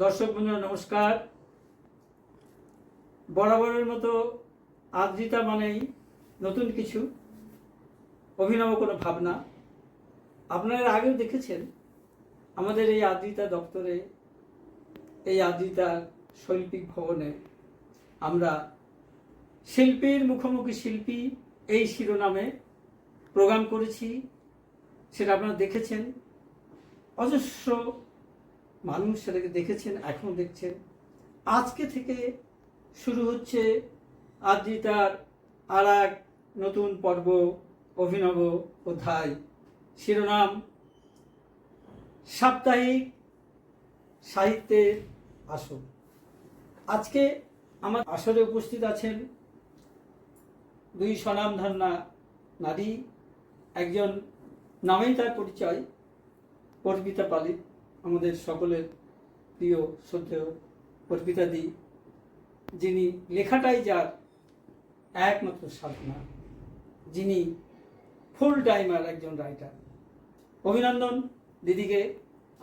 দর্শক বন্ধুরা নমস্কার। বরাবরের মতো আদ্রিতা মানেই নতুন কিছু, অভিনব কোনো ভাবনা। আপনারা আগেও দেখেছেন আমাদের এই আদ্রিতা দপ্তরে, এই আদ্রিতা শৈল্পিক ভবনে আমরা শিল্পীর মুখোমুখি শিল্পী এই শিরোনামে প্রোগ্রাম করেছি। সেটা আপনারা দেখেছেন, অজস্র মানুষ সেটাকে দেখেছেন, এখনও দেখছেন। আজকে থেকে শুরু হচ্ছে আদ্রিতার আর এক নতুন পর্ব, অভিনব অধ্যায়। শিরোনাম সাপ্তাহিক সাহিত্যের আসর। আজকে আমার আসরে উপস্থিত আছেন দুই স্বনামধন্য নারী। একজন নামেই তার পরিচয়, অর্পিতা পালিত, আমাদের সকলের প্রিয় শ্রদ্ধেয় অর্পিতা দি, যিনি লেখাটাই যার একমাত্র সাধনা, যিনি ফুল টাইমার একজন রাইটার। অভিনন্দন দিদিকে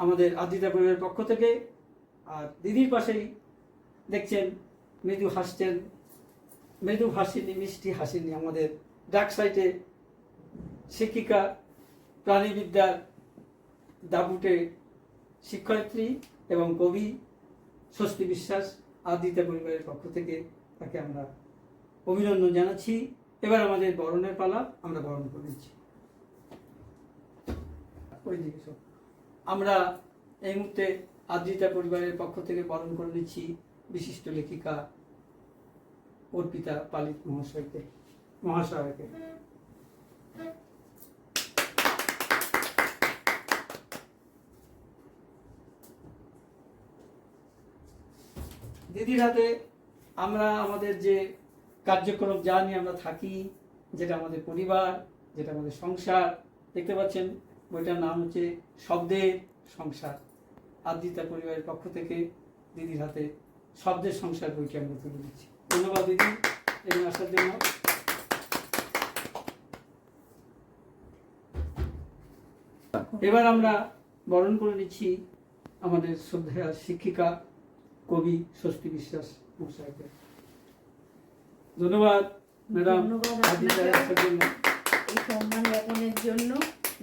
আমাদের আদ্রিতা পরিবারের পক্ষ থেকে। আর দিদির পাশেই দেখছেন মৃদু হাসছেন, মৃদু হাসিনি, মিষ্টি হাসিনি, আমাদের ডাক সাইটে শিক্ষিকা, প্রাণীবিদ্যার দাপুটে শিক্ষয়িত্রী এবং কবি স্বস্তি বিশ্বাস। আদ্রিতা পরিবারের পক্ষ থেকে তাকে আমরা অভিনন্দন জানাচ্ছি। এবার আমাদের বরণের পালা, আমরা বরণ করে নিচ্ছি। আমরা এই মুহূর্তে আদ্রিতা পরিবারের পক্ষ থেকে বরণ করে নিচ্ছি বিশিষ্ট লেখিকা অর্পিতা পালিত মহাশয়কে। দিদির হাতে আমরা আমাদের যে কার্যক্রম, যা নিয়ে আমরা থাকি, যেটা আমাদের পরিবার, যেটা আমাদের সংসার, দেখতে পাচ্ছেন বইটার নাম হচ্ছে শব্দের সংসার। আদ্রিতা পরিবারের পক্ষ থেকে দিদির হাতে শব্দের সংসার বইটি আমরা তুলে দিচ্ছি। ধন্যবাদ দিদি এখানে আসার জন্য। এবার আমরা বরণ করে নিচ্ছি আমাদের শ্রদ্ধেয় শিক্ষিকা কবি স্বস্তি বিশ্বাস মহাশয়কে। ধন্যবাদ ম্যাডাম এই সম্মান জ্ঞাপনের জন্য।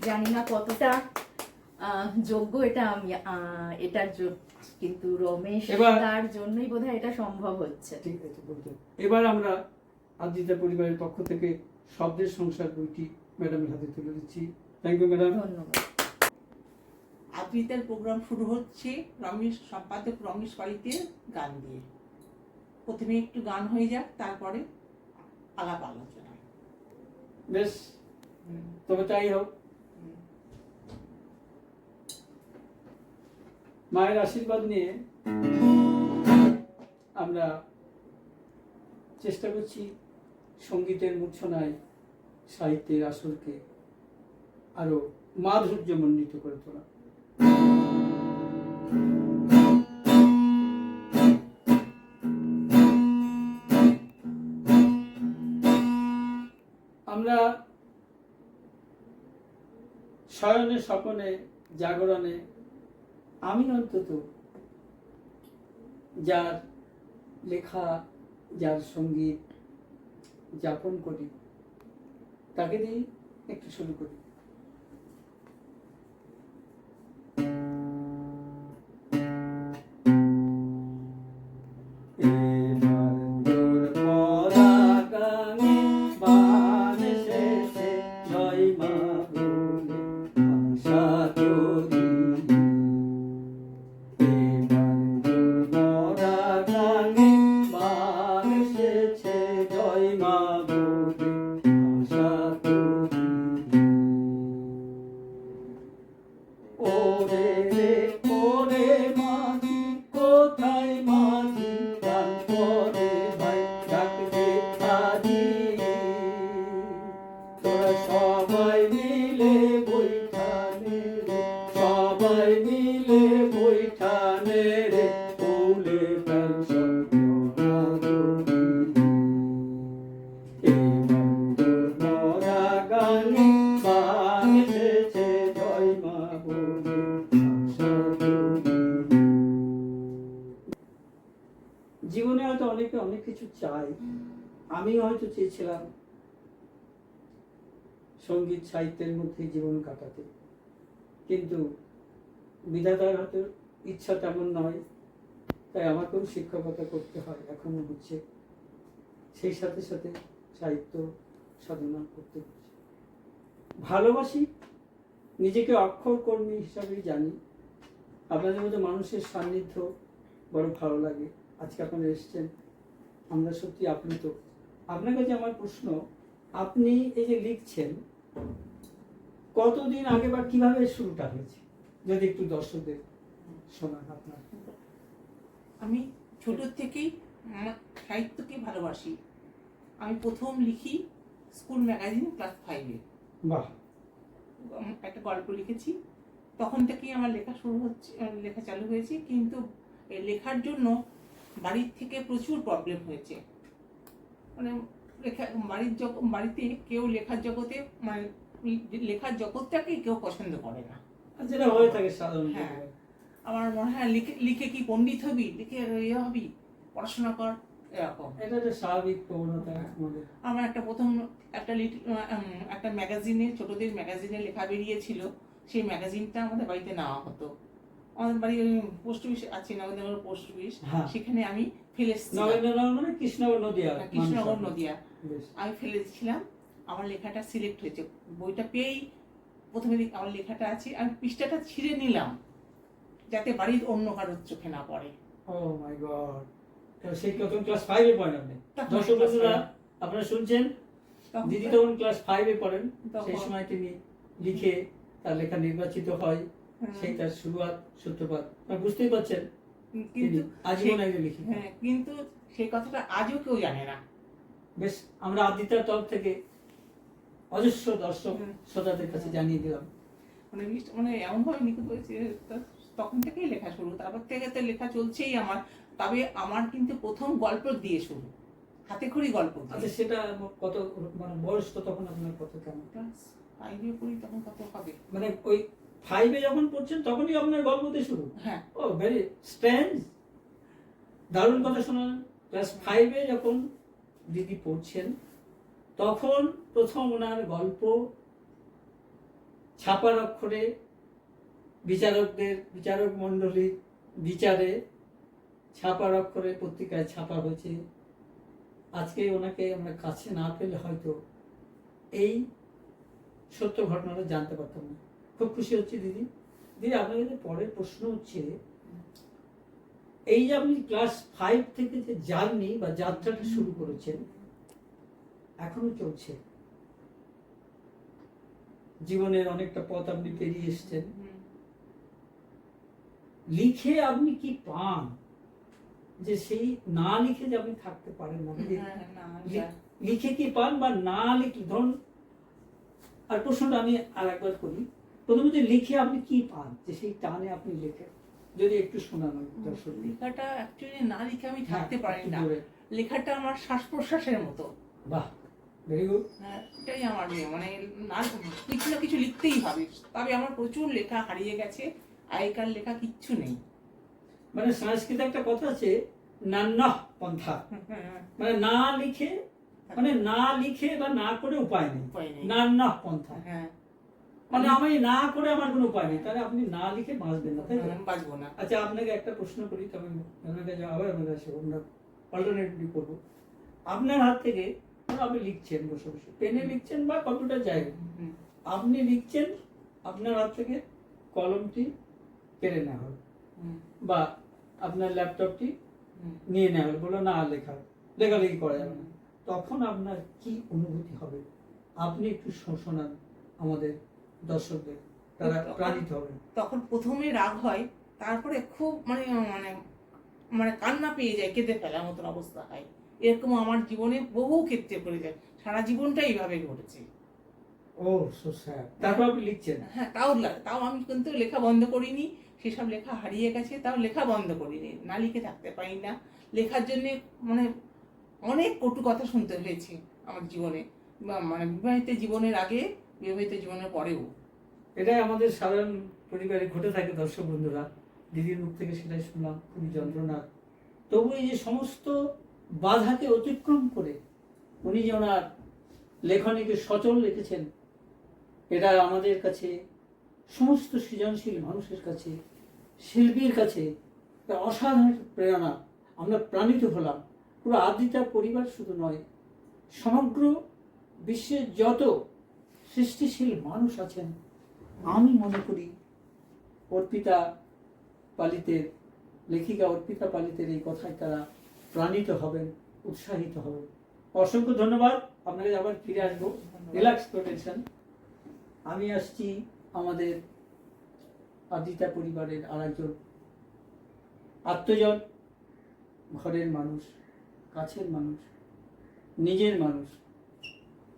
জানি না কতটা যোগ্য এটা আমি, এটার কিন্তু রমেশ তার জন্যই বোধহয় এটা সম্ভব হচ্ছে। ঠিক আছে বলতে। এবার আমরা আদ্রিতা পরিবারের পক্ষ থেকে শব্দের সংসার বইটি ম্যাডামের হাতে তুলে দিচ্ছি। Thank you madam. ধন্যবাদ। আদ্রিতার প্রোগ্রাম শুরু হচ্ছে সম্পাদক রমেশ বাড়িতে গান দিয়ে। প্রথমে একটু গান হয়ে যাক, তারপরে আলাপ আলোচনা। বেশ, তবে তাই হোক। মায়ের আশীর্বাদ নিয়ে আমরা চেষ্টা করছি সঙ্গীতের মূর্ছনায় সাহিত্যের আসরকে আরো মাধুর্যমণ্ডিত করে তোলা। আমরা শয়নে স্বপনে জাগরণে, আমি অন্তত যার লেখা, যার সঙ্গীত যাপন করি, তাকে দিয়ে একটু শুরু করি। জীবনে হয়তো অনেকে অনেক কিছু চায়, আমি হয়তো চেয়েছিলাম সঙ্গীত সাহিত্যের মধ্যে জীবন কাটাতে, কিন্তু বিধাতার হয়তো ইচ্ছা তেমন নয়, তাই আমাকেও শিক্ষকতা করতে হয়, এখনো হচ্ছে। সেই সাথে সাথে সাহিত্য সাধনা করতে হচ্ছে। ভালোবাসি, নিজেকে অক্ষর কর্মী হিসাবেই জানি। আপনাদের মধ্যে মানুষের সান্নিধ্য বড় ভালো লাগে। আজকে আপনারা এসছেন, আমরা সত্যি আপ্লুত। আপনার কাছে আমার প্রশ্ন, আপনি এই যে লিখছেন, কতদিন আগে বা কিভাবে শুরুটা হয়েছে, যদি একটু দর্শকদের শোনান আপনার। আমি ছোট থেকেই সাহিত্যকে ভালোবাসি। আমি প্রথম লিখি স্কুল ম্যাগাজিন ক্লাস 5-এ। বাহ। একটা গল্প লিখেছি, তখন থেকেই আমার লেখা শুরু হচ্ছে, লেখা চালু হয়েছে। কিন্তু এই লেখার জন্য বাড়ির থেকে প্রচুর প্রবলেম হয়েছে। মানে বাড়িতে কেউ লেখার জগতে, মানে লেখার জগৎটাকে কেউ পছন্দ করে না, যেটা হয়ে থাকে সাধারণত। হ্যাঁ, আমার মনে হয় লিখে কি পণ্ডিত হবি, লিখে ইয়ে হবি, পড়াশোনা কর, এরকম। এটা একটা স্বাভাবিক প্রবণতা আমাদের। আমার একটা ম্যাগাজিনে, ছোটদের ম্যাগাজিনে লেখা বেরিয়েছিল। সেই ম্যাগাজিনটা আমাদের বাড়িতে নেওয়া হতো। আমাদের বাড়ি পোস্ট অফিস আছে, নগেন্দ্রনগর পোস্ট অফিস, সেখানে আমি ফেলে এসেছিলাম। নগেন্দ্রনগর মানে কৃষ্ণনগর নদিয়া। কৃষ্ণনগর নদিয়া। আমি ফেলে দিয়েছিলাম, আমার লেখাটা সিলেক্ট হয়েছে। বইটা পেয়েই প্রথমে আমার লেখাটা আছে, আমি পৃষ্ঠাটা ছিঁড়ে নিলাম যাতে বাড়ির অন্য কারোর চোখে না পড়ে। ও মাই গড। সেই প্রথম ক্লাস 5-এ পড়েন আপনি? দর্শক বন্ধুরা, আপনারা শুনছেন, দিদি তখন ক্লাস 5-এ পড়েন। সেই সময় তিনি লিখে তার লেখা নির্বাচিত হয়, সেই তার শুরুয়াত, সূত্রপাত। বুঝতেই পারছেন, কিন্তু আজীবন একজন লিখি। হ্যাঁ, কিন্তু সেই কথাটা আজও কেউ জানে না। বেশ, আমরা আদিতার তরফ থেকে অজস্র দর্শক শ্রোতাদের কাছে জানিয়ে দিলাম। মানে এমন ভাবে নিখুঁত হয়েছে, তখন থেকেই লেখা শুরু। তারপর থেকে তো লেখা চলছেই আমার। তবে আমার কিন্তু প্রথম গল্প দিয়ে শুরু, হাতে খড়ি গল্প। আচ্ছা, সেটা কত, মানে বয়স তো তখন আপনার কত, কেমন? ক্লাস 5-এ পড়ি, তখন কত হবে? মানে ওই 5-এ যখন পড়ছেন তখনই আপনার গল্প দিয়ে শুরু? হ্যাঁ। ও ভেরি স্ট্রেঞ্জ, দারুণ কথা শোনালেন। ক্লাস 5-এ যখন দিদি পড়ছেন তখন প্রথম ওনার গল্প ছাপার অক্ষরে, বিচারক মণ্ডলীর বিচারে ছাপার অক্ষরে পত্রিকায় ছাপা হয়েছে। আজকে ওনাকে আমরা কাছে না পেলে হয়তো এই সত্য ঘটনাটা জানতে পারতাম না। খুব খুশি হচ্ছে দিদি। দিদি, আপনার কাছে পরের প্রশ্ন হচ্ছে, এই যে আপনি ক্লাস 5 থেকে যে জার্নি বা যাত্রাটা শুরু করেছেন, এখনো চলছে, জীবনের অনেকটা পথ আপনি পেরিয়ে এসছেন, লিখে আপনি কি পান যে সেই না লিখে যে আপনি থাকতে পারেন না? লিখে কি পান বা না লিখে, ধরুন, আর প্রশ্নটা আমি আর একবার করি, প্রথমে যে লিখে আপনি কি পান, যে সেই টানে আপনি লেখেন, যদি একটু শোনানো। লেখাটা অ্যাকচুয়ালি না লিখে আমি থাকতে পারি না। লেখাটা আমার শ্বাস প্রশ্বাসের মতো। বাহ, ভেরি গুড। এটাই আমার নিয়ে, মানে কিছু না কিছু লিখতেই হবে। তবে আমার প্রচুর লেখা হারিয়ে গেছে, আগেকার লেখা কিচ্ছু নেই। মানে সংস্কৃতে একটা কথা আছে, নান্না পন্থা, মানে না লিখে, মানে না লিখে বা না করে উপায় নেই, নান্না পন্থা। মানে আমি না করে আমার কোনো উপায় নেই, তাহলে আপনি না লিখে বাঁচবেন না, তাই না? বাঁচবো না। আচ্ছা, আপনাকে একটা প্রশ্ন করি, তবে আপনাকে আবার আমরা অল্টারনেটিভ করবো। আপনার হাত থেকে আপনি লিখছেন, বসে বসে পেনে লিখছেন বা কম্পিউটার জায়গায় আপনি লিখছেন, আপনার হাত থেকে কলমটি কেড়ে নেওয়া হলো বা আপনার ল্যাপটপটি নিয়ে নেওয়া হলো, বললো না লেখালেখি করা যাবে না, তখন আপনার কি অনুভূতি হবে? আপনি একটু শোনান আমাদের দর্শকদের, তারা প্রাণিত হবে। তখন প্রথমে রাগ হয়, তারপরে খুব মানে মানে মানে কান্না পেয়ে যায়, কেঁদে ফেলার মতন অবস্থা হয়। এরকম আমার জীবনে বহু ক্ষেত্রে করে যায়, সারা জীবনটা এইভাবে ঘটেছে। ও সো স্যাড। তারপর আপনি লিখছেন? হ্যাঁ, তাও আমি কিন্তু লেখা বন্ধ করিনি। সেসব লেখা হারিয়ে গেছে, তাও লেখা বন্ধ করিনি। না লিখে থাকতে পারি না। লেখার জন্য মানে অনেক কটু কথা শুনতে হয়েছে আমার জীবনে, মানে বিবাহিত জীবনের আগে, বিবাহিত জীবনের পরেও। এটাই আমাদের সাধারণ পরিবারে ঘটে থাকে দর্শক বন্ধুরা। দিদির মুখ থেকে সেটাই শুনলাম, খুবই যন্ত্রণার তবু এই যে সমস্ত বাধাকে অতিক্রম করে উনি যে ওনার লেখনীকে সচল রেখেছেন, এটা আমাদের কাছে, সমস্ত সৃজনশীল মানুষের কাছে, শিল্পীর কাছে একটা অসাধারণ প্রেরণা। আমরা প্রাণিত হলাম। পুরো আদিতা পরিবার শুধু নয়, সমগ্র বিশ্বের যত সৃষ্টিশীল মানুষ আছেন, আমি মনে করি অর্পিতা পালিতের, লেখিকা অর্পিতা পালিতের এই কথায় তারা প্রাণিত হবেন, উৎসাহিত হবেন। অসংখ্য ধন্যবাদ। আপনাকে আবার ফিরে আসবো। রিল্যাক্স করতেছেন। আমি আসছি আমাদের আদিতা পরিবারের আরেকজন আত্মজন, ঘরের মানুষ, কাছের মানুষ, নিজের মানুষ,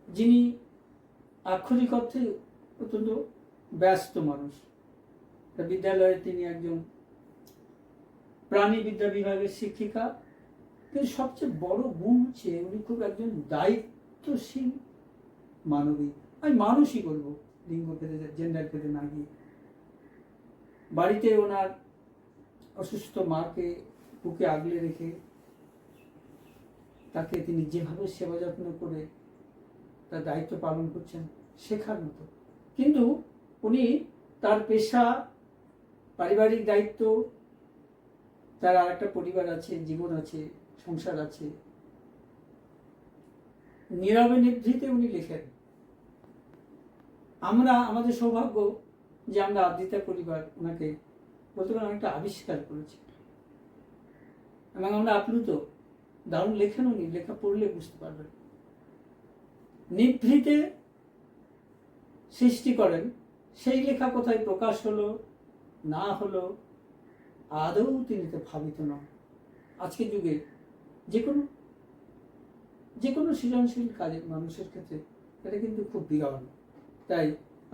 যিনি আক্ষরিক অর্থে অত্যন্ত ব্যস্ত মানুষ। বিদ্যালয়ে তিনি একজন প্রাণীবিদ্যা বিভাগের শিক্ষিকা, কিন্তু সবচেয়ে বড় গুণ হচ্ছে উনি খুব একজন দায়িত্বশীল মানবী। আমি মানুষই বলবো, লিঙ্গ পেতে, জেন্ডার পেতে না গিয়ে। বাড়িতে ওনার অসুস্থ মাকে বুকে আগলে রেখে তাকে তিনি যেভাবে সেবা যত্ন করে তার দায়িত্ব পালন করছেন, শেখার মতো। কিন্তু উনি তার পেশা, পারিবারিক দায়িত্ব, তার আর একটা পরিবার আছে, জীবন আছে, সংসার আছে, নীরবে নিভৃতে উনি লেখেন। আমরা, আমাদের সৌভাগ্য যে আমরা আদিতা পরিবার ওনাকে বলতে পারেন অনেকটা আবিষ্কার করেছি, এবং আমরা আপ্লুত। দারুণ লেখেন উনি, লেখা পড়লে বুঝতে পারবেন। নিভৃতে সৃষ্টি করেন, সেই লেখা কোথায় প্রকাশ হলো না হলো আদৌ তিনি তো ভাবিত নন। আজকের যুগে যে কোনো সৃজনশীল কাজে মানুষের ক্ষেত্রে এটা কিন্তু খুব বিরল। তাই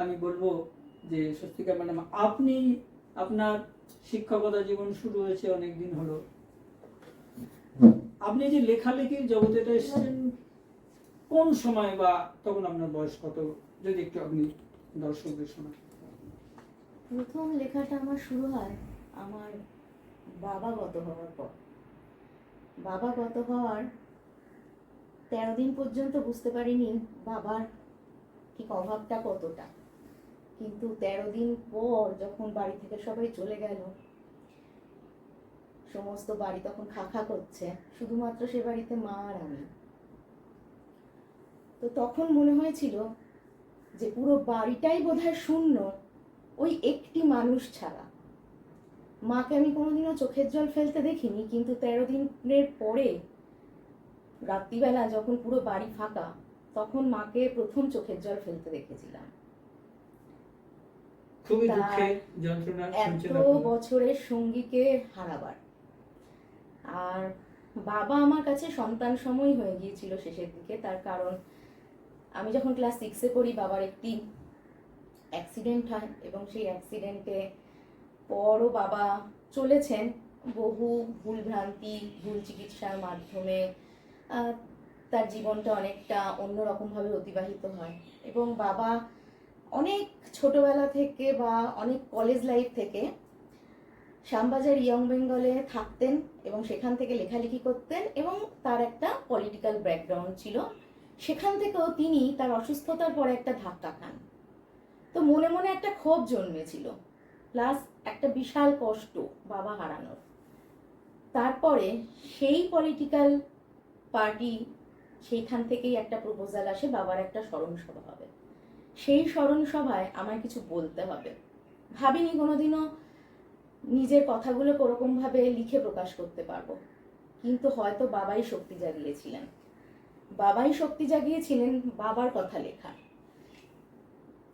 আমি বলবো যে স্বস্তিকা ম্যাডাম, আপনি, আপনার শিক্ষকতা জীবন শুরু হয়েছে অনেক দিন হলো, আপনি যে লেখালেখির জগতে এসেছেন কোন সময়, বা তখন আপনার বয়স কত, যদি একটু আপনি দর্শকদের শোনান। প্রথম লেখাটা আমার শুরু হয় আমার বাবা গত হওয়ার পর। বাবা গত হওয়ার 13 দিন পর্যন্ত বুঝতে পারিনি বাবার ঠিক অভাবটা কতটা, কিন্তু 13 দিন পর যখন বাড়ি থেকে সবাই চলে গেল, সমস্ত বাড়ি তখন খাখা করছে, শুধুমাত্র সে বাড়িতে মা আর আমি। তো তখন মনে হয়েছিল যে পুরো বাড়িটাই বোধহয় শূন্য ওই একটি মানুষ ছাড়া। মাকে আমি কোনোদিনও চোখের জল ফেলতে দেখিনি, কিন্তু 13 দিনের পরে রাত্রিবেলা যখন পুরো বাড়ি ফাঁকা, তখন মাকে প্রথম চোখের জল ফেলতে দেখেছিলাম। খুবই দুঃখের যন্ত্রণা শুনছেন এত আপনারা। বছরের সঙ্গীকে হারাবার। আর বাবা আমার কাছে সন্তান সময় হয়ে গিয়েছিল শেষের দিকে। তার কারণ আমি যখন ক্লাস 6-এ পড়ি, বাবার একটি অ্যাক্সিডেন্ট হয়, এবং সেই অ্যাক্সিডেন্টে পরও বাবা চলেছেন বহু ভুলভ্রান্তি, ভুল চিকিৎসার মাধ্যমে। তার জীবনটা অনেকটা অন্যরকমভাবে অতিবাহিত হয়, এবং বাবা অনেক ছোটবেলা থেকে বা অনেক কলেজ লাইফ থেকে শ্যামবাজার ইয়ং বেঙ্গলে থাকতেন, এবং সেখান থেকে লেখালেখি করতেন, এবং তার একটা পলিটিক্যাল ব্যাকগ্রাউন্ড ছিল। সেখান থেকেও তিনি তার অসুস্থতার পরে একটা ধাক্কা খান। তো মনে মনে একটা ক্ষোভ জন্মেছিল, প্লাস একটা বিশাল কষ্ট বাবা হারানোর। তারপরে সেই পলিটিক্যাল পার্টি, সেইখান থেকেই একটা প্রপোজাল আসে বাবার একটা স্মরণ সভা হবে। সেই স্মরণ সভায় আমায় কিছু বলতে হবে। ভাবিনি কোনোদিনও নিজের কথাগুলো ওরকমভাবে লিখে প্রকাশ করতে পারবো, কিন্তু হয়তো বাবাই শক্তি জাগিয়েছিলেন। বাবার কথা লেখার।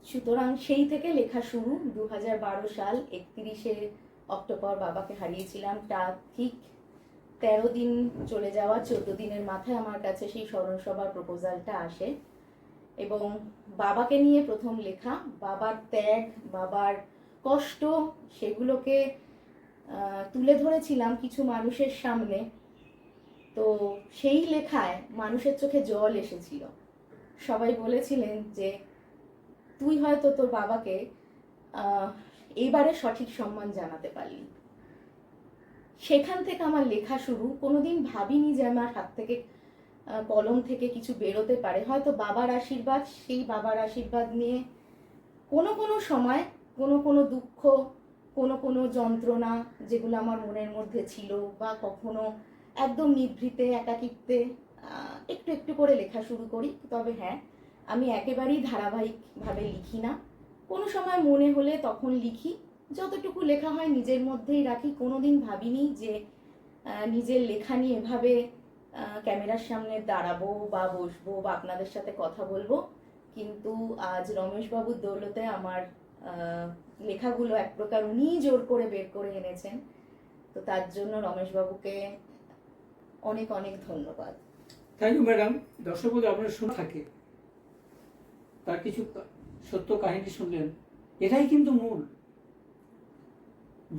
সুতরাং সেই থেকে লেখা শুরু। 2012 সাল 31শে অক্টোবর বাবাকে হারিয়েছিলাম। তার ঠিক 13 দিন চলে যাওয়া 14 দিনের মাথায় আমার কাছে সেই স্মরণ সভার প্রপোজালটা আসে, এবং বাবাকে নিয়ে প্রথম লেখা, বাবার ত্যাগ, বাবার কষ্ট, সেগুলোকে তুলে ধরেছিলাম কিছু মানুষের সামনে। তো সেই লেখায় মানুষের চোখে জল এসেছিল। সবাই বলেছিলেন যে তুই হয়তো তোর বাবাকে এইবারে সঠিক সম্মান জানাতে পারলি। সেখান থেকে আমার লেখা শুরু। কোনোদিন ভাবিনি যে আমার হাত থেকে কলম থেকে কিছু বেরোতে পারে। হয়তো বাবার আশীর্বাদ, সেই বাবার আশীর্বাদ নিয়ে কোনো কোনো সময় কোনো কোনো দুঃখ, কোনো কোনো যন্ত্রণা যেগুলো আমার মনের মধ্যে ছিল, বা কখনো একদম নিভৃতে একাকিত্বে একটু একটু করে লেখা শুরু করি। তবে হ্যাঁ, আমি একেবারেই ধারাবাহিকভাবে লিখি না। কোনো সময় মনে হলে তখন লিখি, যতটুকু লেখা হয় নিজের মধ্যেই রাখি। কোনোদিন ভাবিনি যে নিজের লেখা নিয়ে এভাবে ক্যামেরার সামনে দাঁড়াবো বা বসবো বা আপনাদের সাথে কথা বলবো। কিন্তু আজ রমেশবাবুর দৌলতে আমার লেখাগুলো এক প্রকার উনিই জোর করে বের করে এনেছেন। তো তার জন্য রমেশবাবুকে অনেক অনেক ধন্যবাদ। Thank you madam. দর্শক বন্ধু, আপনারা শুনে থাকে তার কিছু সত্য কাহিনী শুনলেন। এটাই কিন্তু মূল।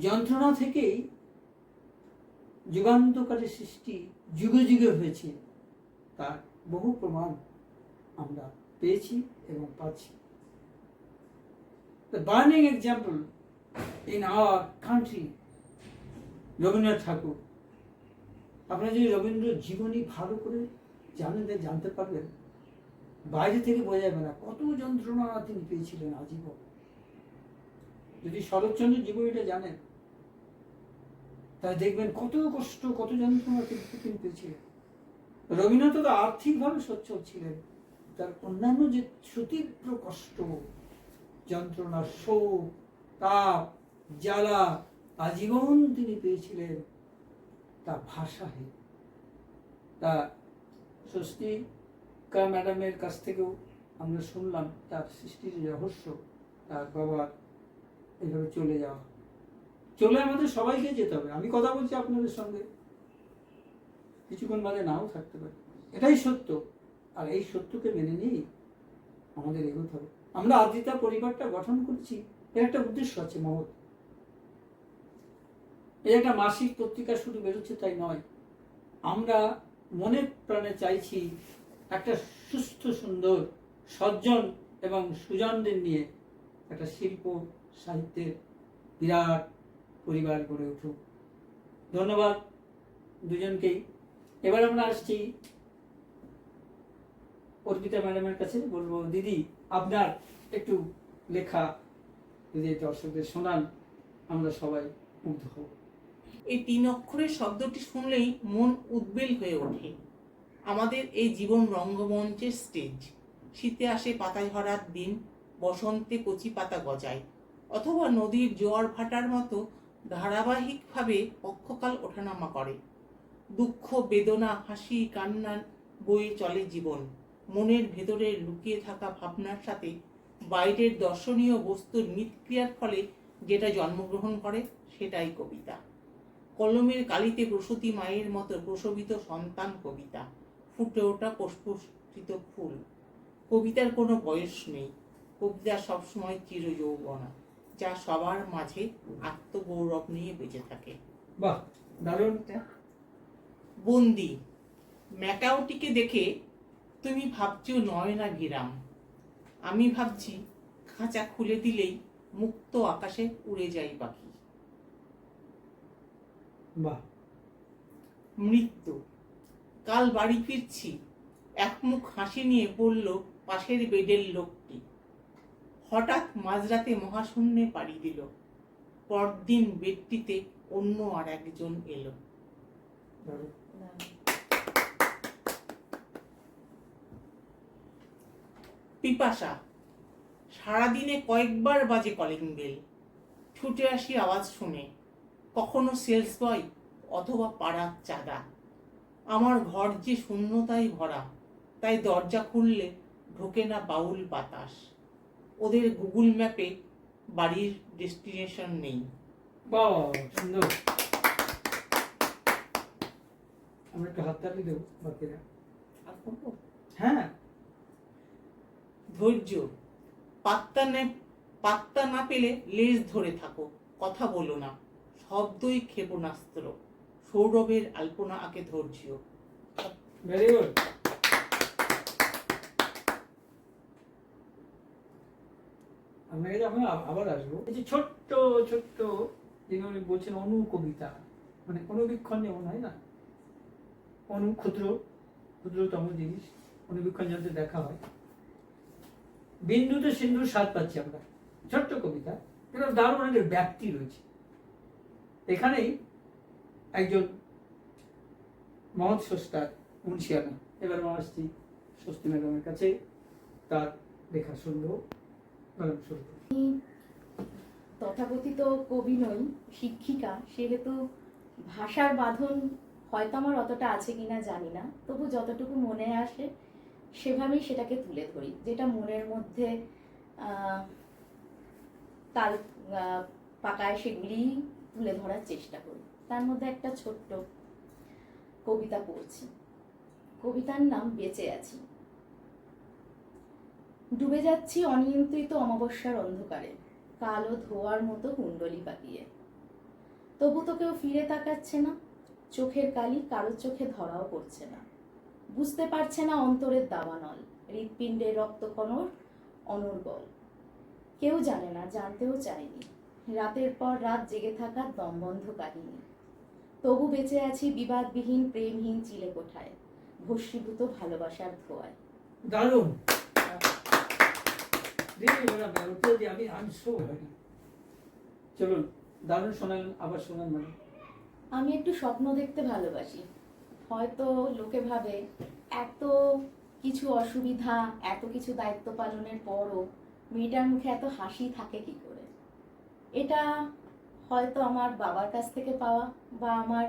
যন্ত্রণা থেকেই যুগান্তকারী সৃষ্টি যুগে যুগে হয়েছে, তার বহু প্রমাণ আমরা পেয়েছি এবং পাচ্ছি। The burning example in our country, Rabindranath ঠাকুর। আপনারা যদি রবীন্দ্র জীবনী ভালো করে জানতে পারবেন, বাইরে থেকে বোঝা যাবে না কত যন্ত্রণা তিনি পেয়েছিলেন আজীবন। যদি শরৎচন্দ্রের জীবনীটা জানেন, তাই দেখবেন কত কষ্ট, কত যন্ত্রণা তিনি পেয়েছিলেন। রবীন্দ্রনাথ তো আর্থিকভাবে সচ্ছল ছিলেন, তার অন্যান্য যে সুতীব্র কষ্ট, যন্ত্রণা, শোক, তাপ, জ্বালা আজীবন তিনি পেয়েছিলেন, তা ভাষাহীন। তা স্বস্তিকা ম্যাডামের কাছ থেকেও আমরা শুনলাম তার সৃষ্টির রহস্য, তার বাবার এইভাবে চলে আমাদের সবাইকে যেতে হবে। আমি কথা বলছি আপনাদের সঙ্গে, কিছুক্ষণ বাদে নাও থাকতে পারে, এটাই সত্য। আর এই সত্যকে মেনে নিয়েই আমাদের এগোতে হবে। আমরা আদিতা পরিবারটা গঠন করছি, এর একটা উদ্দেশ্য আছে মহৎ। এই একটা মাসিক পত্রিকা শুধু বেরোচ্ছে তাই নয়, আমরা মনে প্রাণে চাইছি একটা সুস্থ, সুন্দর, সজ্জন এবং সুজনদের নিয়ে একটা শিল্প সাহিত্যের বিরাট পরিবার গড়ে উঠুক। ধন্যবাদ দুজনকেই। এবার আমরা আসছি অর্পিতা ম্যাডামের কাছে। বলবো, দিদি আপনার একটু লেখা যদি দর্শকদের শোনান, আমরা সবাই মুগ্ধ হব। এই 3 অক্ষরের শব্দটি শুনলেই মন উদ্বেল হয়ে ওঠে। আমাদের এই জীবন রঙ্গমঞ্চের স্টেজ। শীতে আসে পাতা ঝরার দিন, বসন্তে কচি পাতা গজায়, অথবা নদীর জোয়ার ভাটার মতো ধারাবাহিকভাবে পক্ষকাল ওঠানামা করে। দুঃখ, বেদনা, হাসি, কান্না বয়ে চলে জীবন। মনের ভেতরে লুকিয়ে থাকা ভাবনার সাথে বাইরের দর্শনীয় বস্তুর মিথক্রিয়ার ফলে যেটা জন্মগ্রহণ করে, সেটাই কবিতা। কলমের কালিতে প্রসূতি মায়ের মতো প্রসবিত সন্তান কবিতা, ফুটে ওঠা পুষ্পিত ফুল। কবিতার কোনো বয়স নেই, কবিতা সবসময় চিরযৌবনা, যা সবার মাঝে আত্মগৌরব নিয়ে বেঁচে থাকে। বাহ, দারুণ। বন্দি। ম্যাকাওটিকে দেখে তুমি ভাবছো নয়না বিরাম, আমি ভাবছি খাঁচা খুলে দিলেই মুক্ত আকাশে উড়ে যায় পাখি। বাহ। মৃত্যু। কাল বাড়ি ফিরছি, একমুখ হাসি নিয়ে পড়ল পাশের বেডের লোকটি। হঠাৎ মাঝরাতে মহাশূন্যে পাড়ি দিল। পরদিন বেডটিতে অন্য আর একজন এলো। পিপাসা। সারাদিনে কয়েকবার বাজে কলিং বেল, ছুটে আসি আওয়াজ শুনে, কখনো সেলস বয় অথবা পাড়ার চাঁদা। আমার ঘর যে শূন্যতায় ভরা, তাই দরজা খুললে ঢোকে না বাউল বাতাস। ওদের গুগল ম্যাপে বাড়ির ডেস্টিনেশন নেই। বাহ, সুন্দর। আমরা একটু হাততালি দেবো বাকিরা। আর করবো? হ্যাঁ। ধৈর্য। পাত্তা না পেলে লেজ ধরে থাকো, কথা বলো না, শব্দই ক্ষেপণাস্ত্র। সৌরভের আলপনা আঁকে ধৈর্য। Very good. আমরা যখন আবার আসবো, এই যে ছোট্ট ছোট্ট যেগুলো বলছেন অনু কবিতা, মানে অনুবীক্ষণ যেমন হয় না, ক্ষুদ্রতম জিনিস অনুবীক্ষণ যন্ত্রে দেখা হয়। বিন্দুতে সিন্ধুর স্বাদ পাচ্ছি আমরা, ছোট্ট কবিতা, কিন্তু দারুণ একটা ব্যাপ্তি রয়েছে। এখানেই একজন মহৎ স্রষ্টার মুন্সিয়ানা। এবার আসছি স্বস্তি ম্যাডামের কাছে, তার লেখা শুনবো। ম্যাডাম শুরু করুন। তথাকথিত কবি নই, শিক্ষিকা, সেহেতু ভাষার বাঁধন হয়তো আমার অতটা আছে কিনা জানি না, তবু যতটুকু মনে আসে সেভাবেই সেটাকে তুলে ধরি, যেটা মনের মধ্যে তাল পাকায় সেগুলি তুলে ধরার চেষ্টা করি। তার মধ্যে একটা ছোট্ট কবিতা পড়ছি। কবিতার নাম বেঁচে আছি। ডুবে যাচ্ছি অনিয়ন্ত্রিত অমাবস্যার অন্ধকারে, কালো ধোয়ার মতো কুণ্ডলি পাকিয়ে। তবু তো কেউ ফিরে তাকাচ্ছে না, চোখের কালি কারোর চোখে ধরাও পড়ছে না। বুঝতে পারছে না অন্তরের দাবানল, হৃৎপিণ্ডের রক্তকণর অনর্গল। কেউ জানে না, জানতেও চায়নি, রাতের পর রাত জেগে থাকার দমবন্ধ কাহিনী। তবু বেঁচে আছি বিবাদবিহীন প্রেমহীন চিলে কোঠায়, ভস্মীভূত ভালোবাসার ধোয়ায়। দারুণ। চলুন, দারুণ শোনালেন, আবার শোনান ম্যাডাম। আমি একটু স্বপ্ন দেখতে ভালোবাসি। হয়তো লোকে ভাবে এত কিছু অসুবিধা, এত কিছু দায়িত্ব পালনের পরও মেয়েটার মুখে এত হাসি থাকে কি করে। এটা হয়তো আমার বাবার কাছ থেকে পাওয়া, বা আমার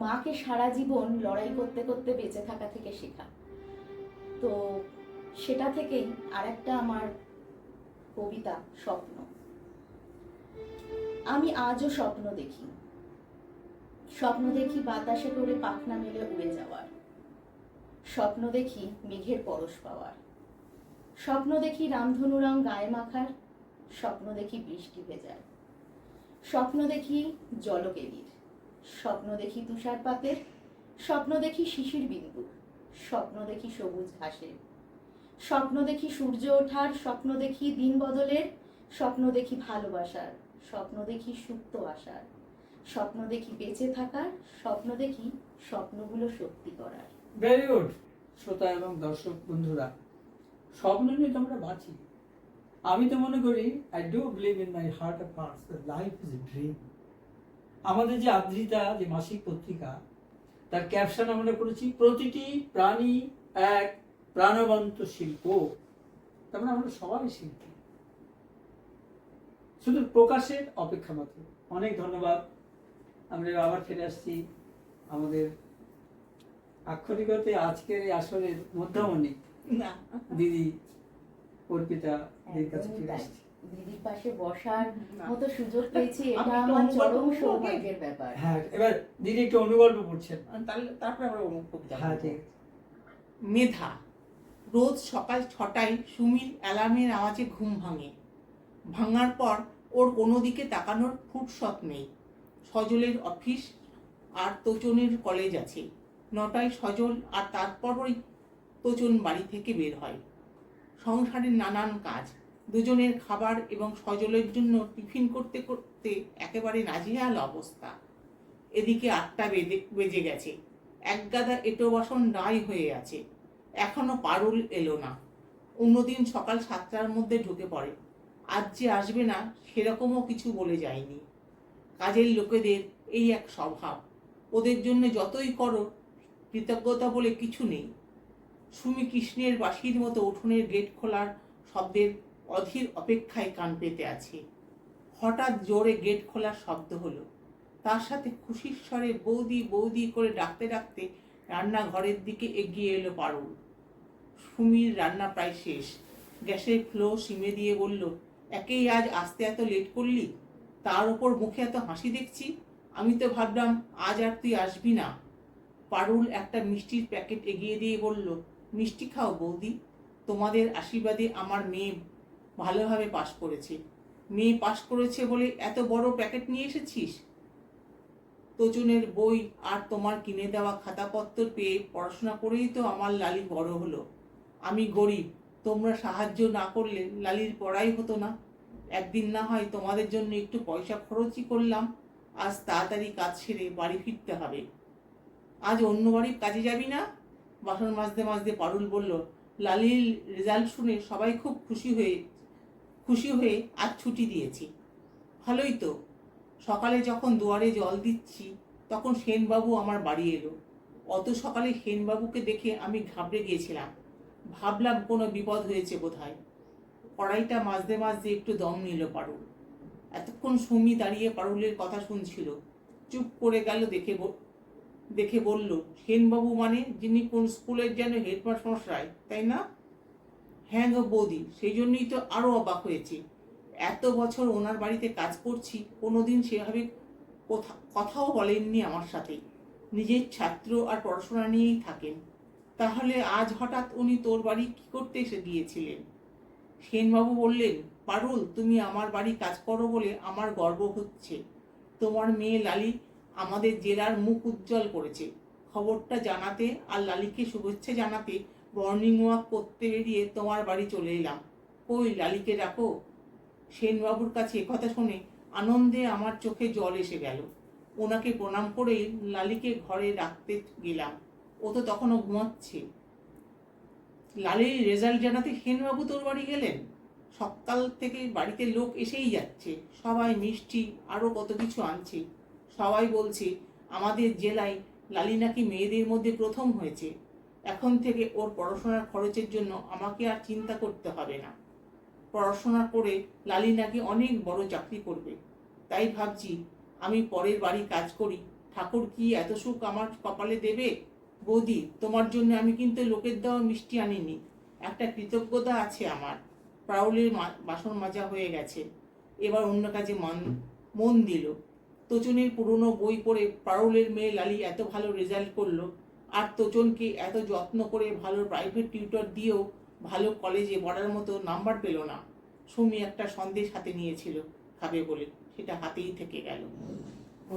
মাকে সারা জীবন লড়াই করতে করতে বেঁচে থাকা থেকে শেখা। তো সেটা থেকেই আরেকটা আমার কবিতা, স্বপ্ন। আমি আজও স্বপ্ন দেখি। স্বপ্ন দেখি বাতাসে করে পাখনা মেলে উড়ে যাওয়ার। স্বপ্ন দেখি মেঘের পরশ পাওয়ার। স্বপ্ন দেখি রামধনু রং গায়ে মাখার। স্বপ্ন দেখি বৃষ্টি ভেজার। স্বপ্ন দেখি জলকেলির। স্বপ্ন দেখি তুষারপাতের। স্বপ্ন দেখি শিশির বিন্দু। স্বপ্ন দেখি সবুজ ঘাসের। স্বপ্ন দেখি সূর্য ওঠার। স্বপ্ন দেখি দিন বদলের। স্বপ্ন দেখি ভালোবাসার। স্বপ্ন দেখি সুপ্ত আশার। স্বপ্ন দেখি বেঁচে থাকার। স্বপ্ন দেখি স্বপ্নগুলো সত্যি করার। Very good. শ্রোতা এবং দর্শক বন্ধুরা, স্বপ্ন নিয়ে তো আমরা বাঁচি। আমি তো মনে করি, I do believe in my heart of hearts that life is a dream. আমাদের যে আদ্রিতা যে মাসিক পত্রিকা, তার ক্যাপশন আমরা করেছি প্রতিটি প্রাণী এক প্রাণবন্ত শিল্প। তার মানে আমরা সবাই শিল্পী, শুধু প্রকাশের অপেক্ষা মাত্র। অনেক ধন্যবাদ। আমরা আবার ফিরে আসছি আমাদের আক্ষরিকতে আজকের এই আসরের মধ্যমণি না দিদি অর্পিতা দিদির কাছে ফিরে আসছি। দিদির পাশে বসার মতো সুযোগ আচ্ছা, পেয়েছি, এটা আমি একটু আমার অনুগল্প চরম বলবো সৌভাগ্যের ব্যাপার। হ্যাঁ, এবার দিদি একটু অনুগল্প পড়ছেন। তারপরে আমরা কবিতা হ্যাঁ, বলবো। ঠিক আছে। মেধা। রোজ সকাল 6টায় সুমির অ্যালার্মের আওয়াজে ঘুম ভাঙে। ভাঙার পর ওর কোনো দিকে তাকানোর ফুরসত নেই। সজলের অফিস আর তোচনের কলেজ আছে। 9টায় সজল আর তারপরই তোচন বাড়ি থেকে বের হয়। সংসারের নানান কাজ, দুজনের খাবার এবং সজলের জন্য টিফিন করতে করতে একেবারে নাজেহাল অবস্থা। এদিকে 8টা বেজে গেছে। একগাদা এঁটো বাসন নাই হয়ে আছে। এখনো পারুল এলো না। অন্যদিন সকাল 7টার মধ্যে ঢুকে পড়ে। আজ যে আসবে না সেরকমও কিছু বলে যায়নি। কাজের লোকেদের এই এক স্বভাব, ওদের জন্য যতই করো কৃতজ্ঞতা বলে কিছু নেই। সুমি কৃষ্ণের বাঁশির মতো উঠোনের গেট খোলার শব্দের অধীর অপেক্ষায় কান পেতে আছে। হঠাৎ জোরে গেট খোলার শব্দ হলো। তার সাথে খুশির স্বরে বৌদি বৌদি করে ডাকতে ডাকতে রান্নাঘরের দিকে এগিয়ে এলো পারুল। সুমির রান্না প্রায় শেষ। গ্যাসের ফ্লো সিমে দিয়ে বলল, একেই আজ আসতে এত লেট করলি, তার উপর মুখে এত হাসি দেখছি। আমি তো ভাবলাম আজ আর তুই আসবি না। পারুল একটা মিষ্টির প্যাকেট এগিয়ে দিয়ে বলল, মিষ্টি খাও বৌদি, তোমাদের আশীর্বাদে আমার মেয়ে ভালোভাবে পাশ করেছে। মেয়ে পাশ করেছে বলে এত বড় প্যাকেট নিয়ে এসেছিস? তোচনের বই আর তোমার কিনে দেওয়া খাতাপত্র পেয়ে পড়াশোনা করেই তো আমার লালি বড় হলো। আমি গরিব, তোমরা সাহায্য না করলে লালির পড়াই হতো না। একদিন না হয় তোমাদের জন্য একটু পয়সা খরচই করলাম। আজ তাড়াতাড়ি কাজ সেরে বাড়ি ফিরতে হবে। আজ অন্য বাড়ির কাজে যাবি না? বাসন মাজতে মাজতে পারুল বলল। লালির রেজাল্ট শুনে সবাই খুব খুশি হয়ে আজ ছুটি দিয়েছি। ভালোই তো। সকালে যখন দুয়ারে জল দিচ্ছি তখন সেনবাবু আমার বাড়ি এলো। অত সকালে সেনবাবুকে দেখে আমি ঘাবড়ে গিয়েছিলাম। ভাবলাম কোনো বিপদ হয়েছে বোধহয়। কড়াইটা মাজতে মাজতে একটু দম নিল পারুল। এতক্ষণ সুমি দাঁড়িয়ে পারুলের কথা শুনছিল। চুপ করে গেল, দেখে বলল, সেনবাবু মানে যিনি কোন স্কুলের যেন হেডমাস্টার, তাই না? হ্যাঁ গো বৌদি, সেই জন্যই তো আরো অবাক হয়েছে। এত বছর ওনার বাড়িতে কাজ করছি, কোনোদিন সেভাবে কথাও বলেননি আমার সাথে। নিজের ছাত্র আর পড়াশোনা নিয়েই থাকেন। তাহলে আজ হঠাৎ উনি তোর বাড়ি কি করতে এসে গিয়েছিলেন? সেনবাবু বললেন, পারুল, তুমি আমার বাড়ি কাজ করো বলে আমার গর্ব হচ্ছে। তোমার মেয়ে লালি আমাদের জেলার মুখ উজ্জ্বল করেছে। খবরটা জানাতে আর লালিকে শুভেচ্ছা জানাতে মর্নিং ওয়াক করতে বেরিয়ে তোমার বাড়ি চলে এলাম। কই লালিকে ডাকো। সেনবাবুর কাছে একথা শুনে আনন্দে আমার চোখে জল এসে গেল। ওনাকে প্রণাম করেই লালিকে ঘরে রাখতে গেলাম। ও তো তখনও ঘুমাচ্ছে। লালির রেজাল্ট জানাতে সেনবাবু তোর বাড়ি গেলেন? সকাল থেকে বাড়িতে লোক এসেই যাচ্ছে, সবাই মিষ্টি আরো কত কিছু আনছে। সবাই বলছে আমাদের জেলায় লালি নাকি মেয়েদের মধ্যে প্রথম হয়েছে। এখন থেকে ওর পড়াশোনার খরচের জন্য আমাকে আর চিন্তা করতে হবে না। পড়াশোনা করে লালি নাকি অনেক বড় চাকরি করবে। তাই ভাবছি আমি পরের বাড়ি কাজ করি, ঠাকুর কি এত সুখ আমার কপালে দেবে? বৌদি, তোমার জন্য আমি কিন্তু লোকের দেওয়া মিষ্টি আনিনি। একটা কৃতজ্ঞতা আছে আমার। পারুলের বাসন মাজা হয়ে গেছে, এবার অন্য কাজে মন দিল। তোচনের পুরনো বই পড়ে পারুলের মেয়ে লালি এত ভালো রেজাল্ট করলো, আর তোচনকে এত যত্ন করে ভালো প্রাইভেট টিউটর দিয়েও ভালো কলেজে পড়ার মতো নাম্বার পেল না। সুমি একটা সন্দেশ হাতে নিয়েছিল খাবে বলে, সেটা হাতেই থেকে গেল। ও,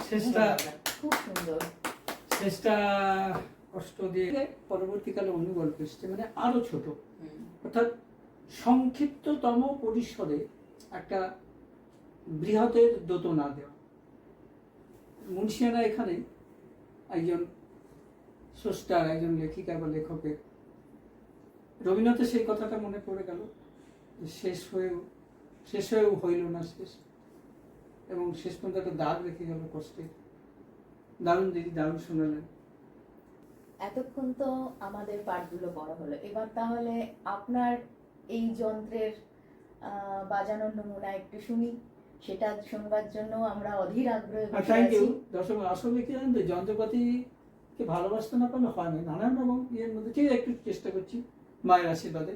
শেষটা খুব সুন্দর। শেষটা কষ্ট দিয়ে পরবর্তীকালে অন্য গল্প এসছে, মানে আরো ছোট, অর্থাৎ সংক্ষিপ্ততম পরিসরে একটা বৃহতের দোতনা দেওয়া। মুন্সিয়ানা এখানে একজন স্রষ্টার, একজন লেখিকা বা লেখকের, রবীন্দ্রনাথের সেই কথাটা মনে পড়ে গেল, শেষ হয়েও হইল না শেষ, এবং শেষ পর্যন্ত একটা দাগ রেখে গেল কষ্টে। দারুণ দিদি, দারুণ শোনালেন। এতক্ষণ তো আমাদের পাঠগুলো পড়া হলো, এবার তাহলে আপনার এই যন্ত্রের বাজানোর নমুনা একটু শুনি। সেটা শুনবার জন্য আমরা অধীর আগ্রহে বসে থ্যাংক ইউ আছি। দর্শক। আসলে কি জানেন তো, যন্ত্রপাতিকে ভালোবাসতে না পারলে হয় না, নানান রকম ইয়ের মধ্যে ঠিক একটু চেষ্টা করছি মায়ের আশীর্বাদে।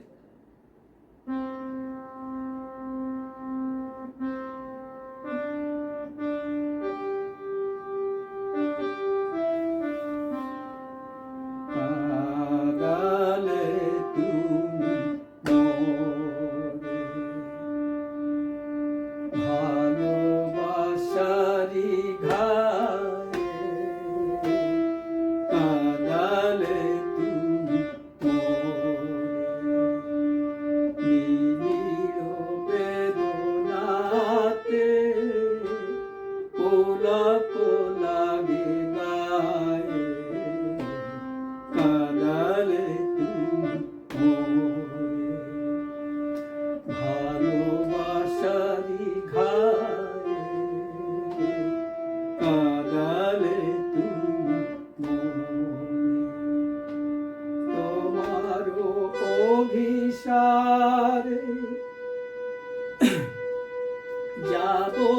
যাবো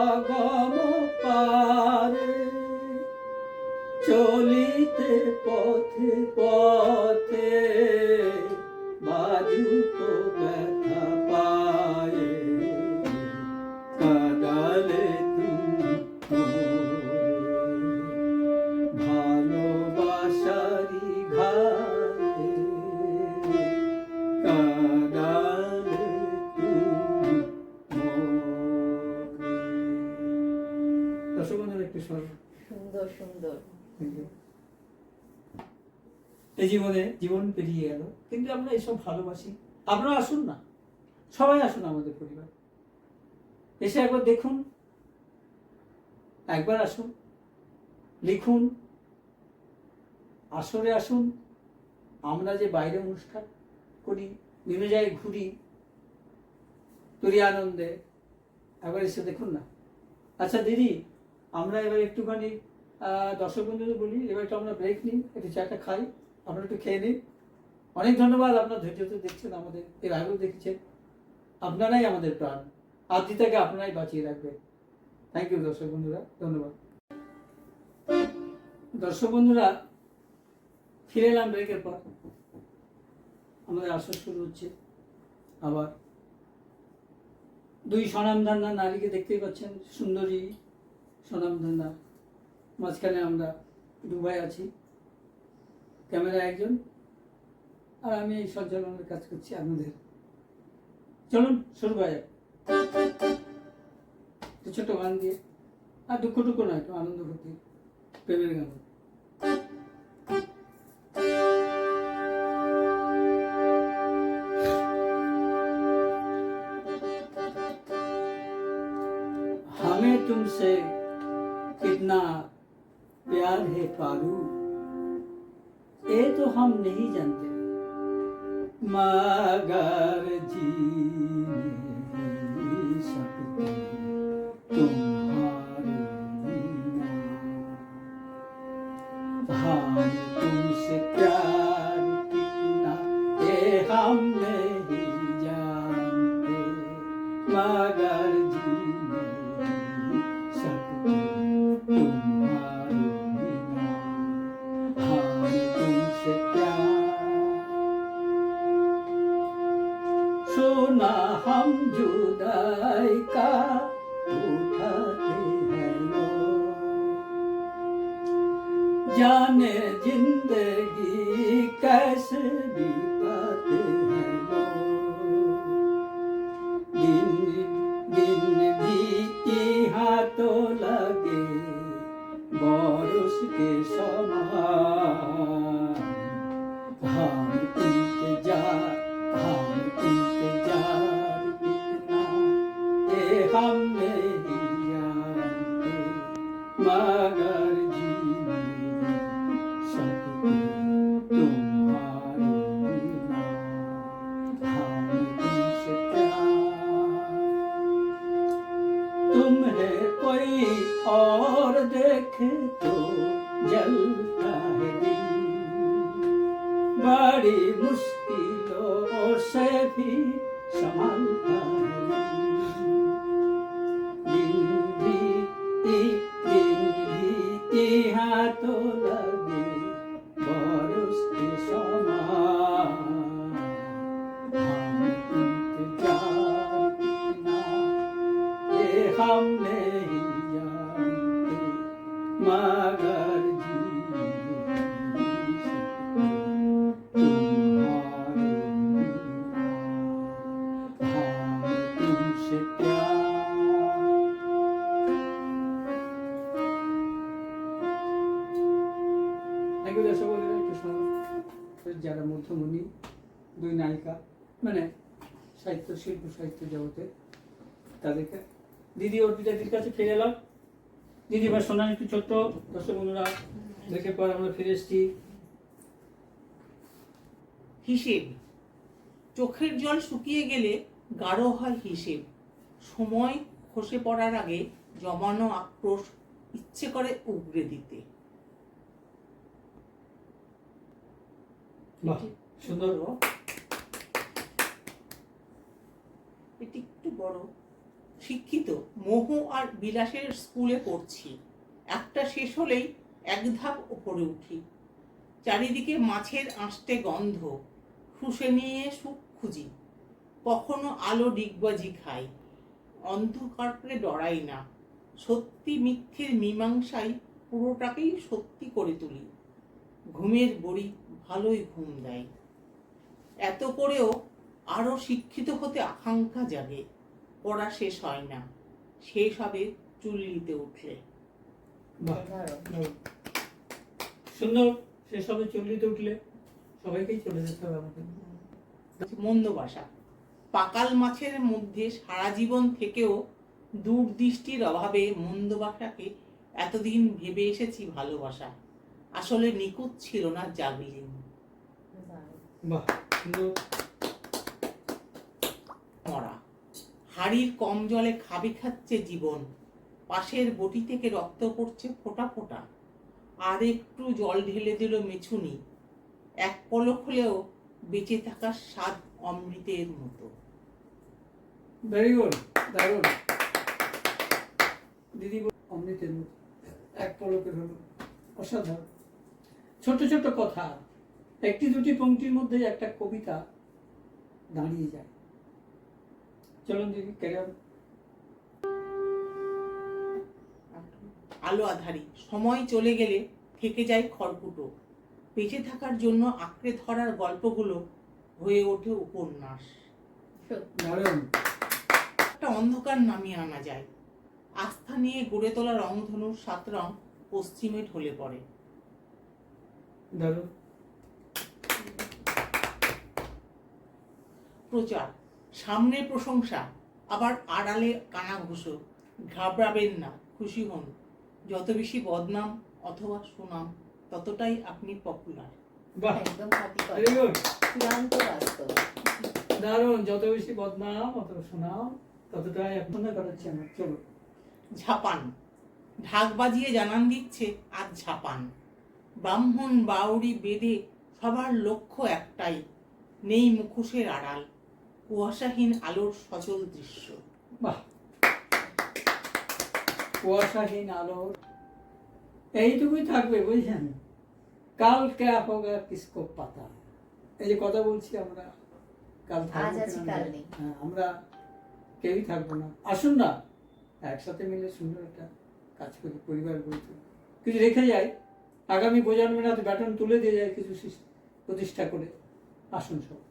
অগম পারে, চলিতে পথে পথে, বাজুক ব্যথা পায়ে, কাদালে তুমি ভালোবাসারি ঘায়ে, কাদালে তুমি। দর্শক বন্ধুরা একটু শোনো। সুন্দর সুন্দর। এই জীবন পেরিয়ে গেল, কিন্তু আমরা এসব ভালোবাসি। আপনারা আসুন না, সবাই আসুন আমাদের পরিবার, এসে একবার দেখুন একবার আসুন, লিখুন, আসরে আসুন। আমরা যে বাইরে অনুষ্ঠান করি, বিভিন্ন জায়গায় ঘুরি, তুরি আনন্দে, একবার এসে দেখুন না। আচ্ছা দিদি, আমরা এবার একটুখানি দর্শক বন্ধুদের বলি, এবার একটু আমরা ব্রেক নিই, একটু চাটা খাই, আপনারা একটু খেয়ে নিন। অনেক ধন্যবাদ, আপনার ধৈর্য দেখছেন, আমাদের এর আগেও দেখেছেন। আপনারাই আমাদের প্রাণ, আদ্রিতাকে আপনারাই বাঁচিয়ে রাখবেন। থ্যাংক ইউ দর্শক বন্ধুরা, ধন্যবাদ। দর্শক বন্ধুরা, ফিরে এলাম ব্রেকের পর। আমাদের আসর শুরু হচ্ছে আবার। দুই স্বনামধন্য নারীকে দেখতেই পাচ্ছেন, সুন্দরী স্বনামধন্য। মাঝখানে আমরা দুবাই আছি, ক্যামেরা একজন, আর আমি এই সঞ্চালনের কাজ করছি আপনাদের। চলুন শুরু করা যাক ছোট্ট গান দিয়ে, আর দুঃখটুকু নয়, একটু আনন্দ করতে, প্রেমের গান। हमें तुमसे कितना प्यार है पारू, ये तो हम नहीं जानते, मगर जी नहीं सकते तुम्हारे बिना। हम तुमसे प्यार कितना ये हम नहीं जानते, मगर जी नहीं सकते तुम्हारे बिना। हम तुमसे प्यार, सुना हम जुदाई का उठाते हैं लोग, जाने जिंदगी कैसे बिताते हैं लोग। दिन दिन भी यहाँ तो लगे बारिश के समान, हम इंतजार कितना ये हम नहीं जानते, मगर जी नहीं सकते तुम्हारे बिना। हम तुमसे प्यार, तुम्हें कोई और देखे तो जलता है दिल, बड़ी मुश्किलों से भी संभालता है दिल। दिन भी यहाँ तो लगे बारिश के समान, हम इंतजार कितना ये हम नहीं जानते, मगर जी नहीं सकते तुम्हारे बिना। हम तुमसे प्यार। থ্যাংক ইউ দর্শক বন্ধুরা, একটু শোনো যারা মধ্যমণি, দুই নায়িকা, মানে সাহিত্য শিল্প সাহিত্য জগতে, তাদেরকে দিদি অর্পিতাদির কাছে ফিরে এলাম। দিদি বা শোনান একটু ছোট্ট, দর্শক বন্ধুরা দেখে পর আমরা ফিরে এসেছি। হিসেব, চোখের জল শুকিয়ে গেলে গাঢ় হয় হিসেব। সময় খসে পড়ার আগে জমানো আক্রোশ ইচ্ছে করে উগরে দিতে। বাহ, সুন্দর। এটি একটু বড়। শিক্ষিত, মোহ আর বিলাসের স্কুলে পড়ছি, একটা শেষ হলেই এক ধাপ ওপরে উঠি। চারিদিকে মাছের আঁশটে গন্ধ, শুষে নিয়ে সুখ খুঁজি। কখনো আলো ডিগবাজি খাই, অন্ধকারকে ডরাই না। সত্যি মিথ্যের মীমাংসায় পুরোটাকেই সত্যি করে তুলি। ঘুমের বড়ি ভালোই ঘুম দেয়। এত করেও আরো শিক্ষিত হতে আকাঙ্ক্ষা জাগে। পড়া শেষ হয় না, শেষ হবে চুল্লিতে উঠলে। সুন্দর, শেষ হবে চুল্লিতে উঠলে। সবাইকেই চলে যেতে হবে আমাদের। মন্দবাসা, পাকাল মাছের মধ্যে সারা জীবন থেকেও দূরদৃষ্টির অভাবে মন্দবাসাকে এতদিন ভেবে এসেছি ভালোবাসা আসলে নিখুঁত ছিল না জাগলিং। বাহ, সুন্দর। মরা হাড়ির কম জলে খাবে খাচ্ছে জীবন, পাশের বটি থেকে রক্ত পড়ছে ফোঁটা ফোঁটা, আর একটু জল ঢেলে দিল মেছুনি, এক পলক হলেও বেঁচে থাকার স্বাদ অমৃতের মতো। ভেরি গুড, দারুণ। দিদি অমৃতের মতো, এক পলকের হলো, অসাধারণ। ছোট ছোট কথা, একটি দুটি পংক্তির মধ্যে একটা কবিতা দাঁড়িয়ে যায়। চলুন দিদি, ক্যারিয়ার। আলো আধারি সময় চলে গেলে থেকে যায় খড়কুটো, বেঁচে থাকার জন্য আঁকড়ে ধরার গল্পগুলো হয়ে ওঠে উপন্যাস। দারুণ। একটা অন্ধকার নামিয়ে আনা যায়, আস্থা নিয়ে গড়ে তোলা রংধনুর 7 রং পশ্চিমে ঢলে পড়ে। দারুণ। প্রচার সামনে প্রশংসা, আবার আড়ালে কানাঘুষো, ঘাবড়াবেন না, খুশি হন, যত বেশি বদনাম অথবা সুনাম ততটাই আপনি পপুলার। বাহ, একদম খাঁটি কথা, ভেরি গুড, চূড়ান্ত বাস্তব। দারুণ। যত বেশি বদনাম অত সুনাম ততটাই এখন কাটাচ্ছি আমার। চলো। ঝাপান ঢাক বাজিয়ে জানান দিচ্ছে আজ ঝাপান, ব্রাহ্মণ বাউরি বেদে সবার লক্ষ্য একটাই, নেই মুখোশের আড়াল, কুয়াশাহীন আলোর সচল দৃশ্য। বাহ, কুয়াশাহীন আলো, এইটুকুই থাকবে, বুঝছেন? কাল ক্যা হোগা কিসকো পাতা। এই যে কথা বলছি আমরা, কাল থাকবো আজ আছি, কিনা কাল না। নেই। হ্যাঁ, আমরা কেউই থাকবো না। আসুন না একসাথে মিলে সুন্দর একটা কাজ করি, পরিবার গড়ে তুলি, কিছু রেখে যাই, আগামী প্রজন্মের হাতে ব্যাটন তুলে দিয়ে যায়, কিছু প্রতিষ্ঠা করে। আসুন সব।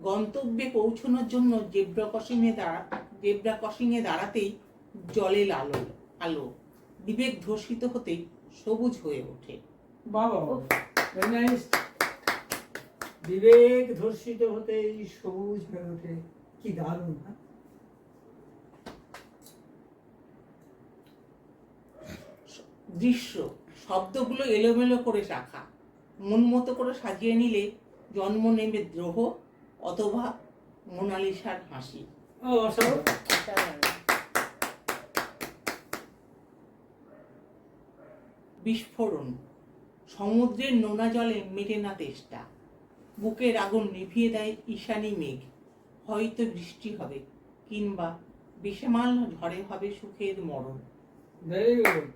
গন্তব্যে পৌঁছানোর জন্য জেব্রা ক্রসিংয়ে দাঁড়াতেই জলে আলো আলো, বিবেক ধর্ষিত হতেই সবুজ হয়ে ওঠে। বাবা, ভেরি নাইস। বিবেক ধর্ষিত হতেই সবুজ হয়ে ওঠে, কি দারুণ। না? দৃশ্য শব্দগুলো এলোমেলো করে রাখা, মন মতো করে সাজিয়ে নিলে জন্ম নেবে দ্রোহ অথবা মোনালিসার হাসি। ও, অসাধারণ। অসাধারণ। বিস্ফোরণ সমুদ্রের নোনা জলে মেটে না তেষ্টা, বুকের আগুন নিভিয়ে দেয় ঈশানী মেঘ, হয়তো বৃষ্টি হবে কিংবা বেসামাল ঝড়ে হবে সুখের মরণ। Very good.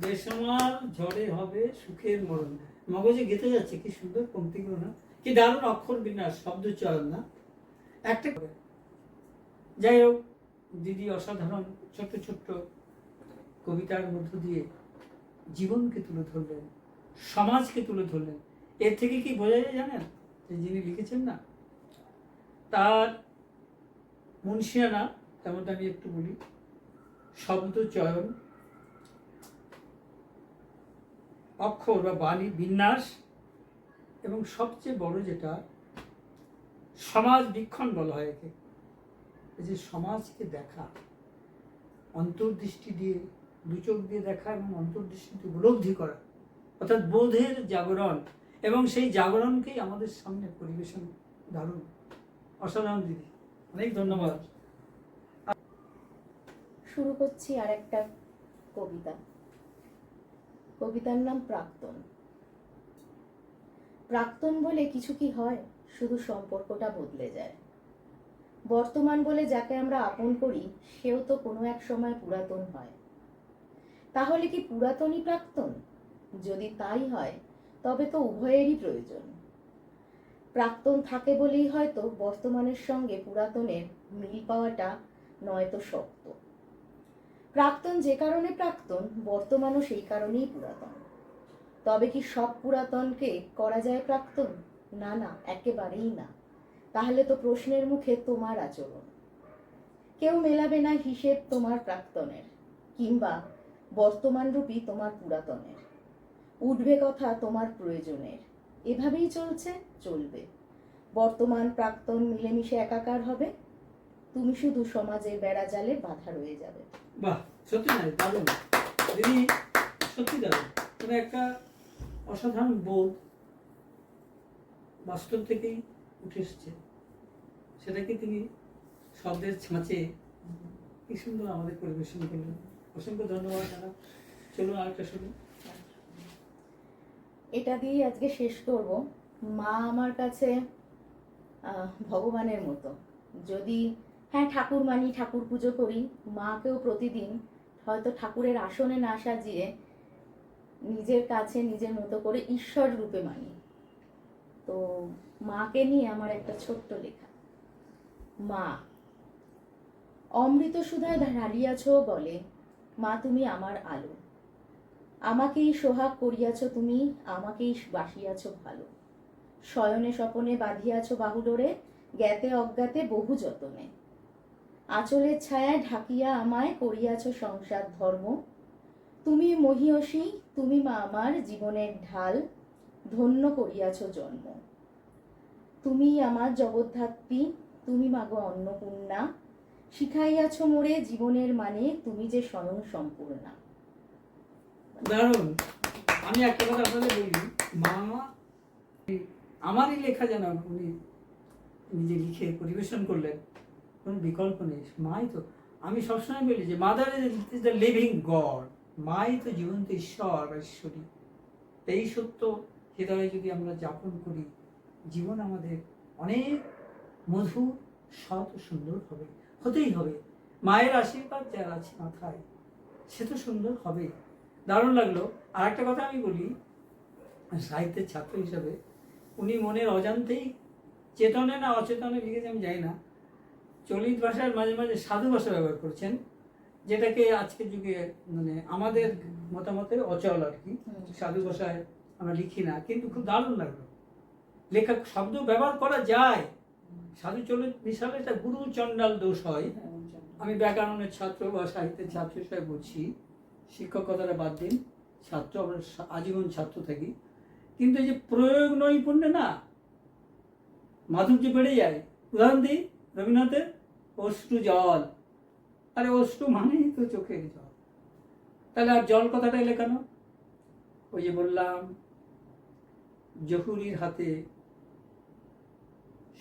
বেসামাল ঝড়ে হবে সুখের মরণ, মগজে গেঁথে যাচ্ছে। কি সুন্দর পংক্তিগুলো না, কি দারুণ অক্ষর বিন্যাস, শব্দ চয়ন না একটা। যাই হোক, দিদি অসাধারণ ছোট্ট ছোট্ট কবিতার মধ্য দিয়ে জীবনকে তুলে ধরলেন, সমাজকে তুলে ধরলেন। এর থেকে কি বোঝা যায় জানেন? যে যিনি লিখেছেন না, তার মুন্সিয়ানা, তেমনটা আমি একটু বলি, শব্দ চয়ন, অক্ষর বা বাণী বিন্যাস, এবং সবচেয়ে বড় যেটা সমাজ বীক্ষণ বলা হয় একে, এই যে সমাজকে দেখা, অন্তর্দৃষ্টি দিয়ে, দু চোখ দিয়ে দেখা এবং অন্তর্দৃষ্টিতে উপলব্ধি করা, অর্থাৎ বোধের জাগরণ, এবং সেই জাগরণকেই আমাদের সামনে পরিবেশন। দারুণ, অসাধারণ দিদি, অনেক ধন্যবাদ। শুরু করছি আর একটা কবিতা। কবিতার নাম প্রাক্তন। প্রাক্তন বলে কিছু কি হয়, শুধু সম্পর্কটা বদলে যায়। বর্তমান বলে যাকে আমরা আপন করি, সেও তো কোনো এক সময় পুরাতন হয়। তাহলে কি পুরাতনই প্রাক্তন? যদি তাই হয়, তবে তো উভয়েরই প্রয়োজন। প্রাক্তন থাকে বলেই হয়তো বর্তমানের সঙ্গে পুরাতনের মিল পাওয়াটা নয়তো শক্ত। প্রাক্তন যে কারণে প্রাক্তন, বর্তমানও সেই কারণেই পুরাতন। তবে কি সব পুরাতনকে করা যায় প্রাক্তন? না না, একেবারেই না। তাহলে তো প্রশ্নের মুখে তোমার আচরণ। কেউ মেলাবে না হিসেব তোমার প্রাক্তনের, কিংবা বর্তমানরূপী তোমার পুরাতনের। উঠবে কথা তোমার প্রয়োজনের। এভাবেই চলছে, চলবে। বর্তমান প্রাক্তন মিলেমিশে একাকার হবে। তুমি শুধু সমাজের বেড়াজালে বাধা রয়ে যাবে। বাহ, সত্যি নাই, দারুণ। দিদি সত্যি দাদা মানে একটা অসাধারণ বোধ বাস্তব থেকেই উঠে এসছে, সেটাকে তিনি শব্দের ছাঁচে কি সুন্দর আমাদের পরিবেশন করলেন। অসংখ্য ধন্যবাদ দাদা। চলুন আরেকটা শুনুন। এটা দিয়েই আজকে শেষ করব। মা আমার কাছে ভগবানের মতো। যদি হ্যাঁ ঠাকুর মানি, ঠাকুর পুজো করি, মাকেও প্রতিদিন হয়তো ঠাকুরের আসনে না সাজিয়ে নিজের কাছে নিজের মতো করে ঈশ্বর রূপে মানি। তো মাকে নিয়ে আমার একটা ছোট্ট লেখা। মা, অমৃত সুধায় ঢালিয়াছ বলে, মা তুমি আমার আলো। আমাকেই সোহাগ করিয়াছ তুমি, আমাকেই বাসিয়াছ ভালো। শয়নে স্বপনে বাঁধিয়াছ বাহুডোরে, জ্ঞাতে অজ্ঞাতে বহু যতনে। আঁচলের ছায়ায় ঢাকিয়া আমায় করিয়াছ সংসার ধর্ম। তুমি মহিয়সী, তুমি মা আমার জীবনের ঢাল, ধন্য করিয়াছ জন্ম। তুমি আমার জগদ্ধাত্রী, তুমি মাগো অন্নপূর্ণা। শিখাইয়াছ মোরে জীবনের মানে, তুমি যে স্বয়ং সম্পূর্ণা। দারুণ। আমি একটা কথা আপনাদের বলি, মা আমারই লেখা যেন উনি নিজে লিখে পরিবেশন করলেন, কোনো বিকল্প নেই। মাই তো, আমি সবসময় বলি যে mother is the living god, মাই তো জীবন্ত ঈশ্বর বা ঈশ্বরী। এই সত্য হৃদয়ে যদি আমরা যাপন করি, জীবন আমাদের অনেক মধুর, সৎ ও সুন্দর হবে, হতেই হবে। মায়ের আশীর্বাদ যার আছে মাথায়, সে তো সুন্দর হবে। দারুণ লাগলো। আর একটা কথা আমি বলি, সাহিত্যের ছাত্র হিসাবে উনি মনের অজান্তেই, চেতনে না অচেতনে লিখেছে আমি জানি না, চলিত ভাষার মাঝে মাঝে সাধু ভাষা ব্যবহার করছেন, যেটাকে আজকের যুগে মানে আমাদের মতামতে অচল আর কি। সাধু ভাষায় আমরা লিখি না, কিন্তু খুব দারুণ লাগলো। লেখা শব্দ ব্যবহার করা যায়। সাধু চলিত বিশাল একটা গুরু চণ্ডাল দোষ হয়। আমি ব্যাকরণের ছাত্র বা সাহিত্যের ছাত্র হিসেবে বলছি, শিক্ষকতাটা বাদ দিন, ছাত্র আমরা আজীবন ছাত্র থাকি, কিন্তু এই যে প্রয়োগ নৈপুণ্যে না মাধুর্য বেড়ে যায়। উদাহরণ দিই, রবীন্দ্রনাথের অশ্রু জল। আরে অশ্রু মানেই তো চোখের জল, তাহলে আর জল কথাটা এলে কেন? ওই যে বললাম, জহুরির হাতে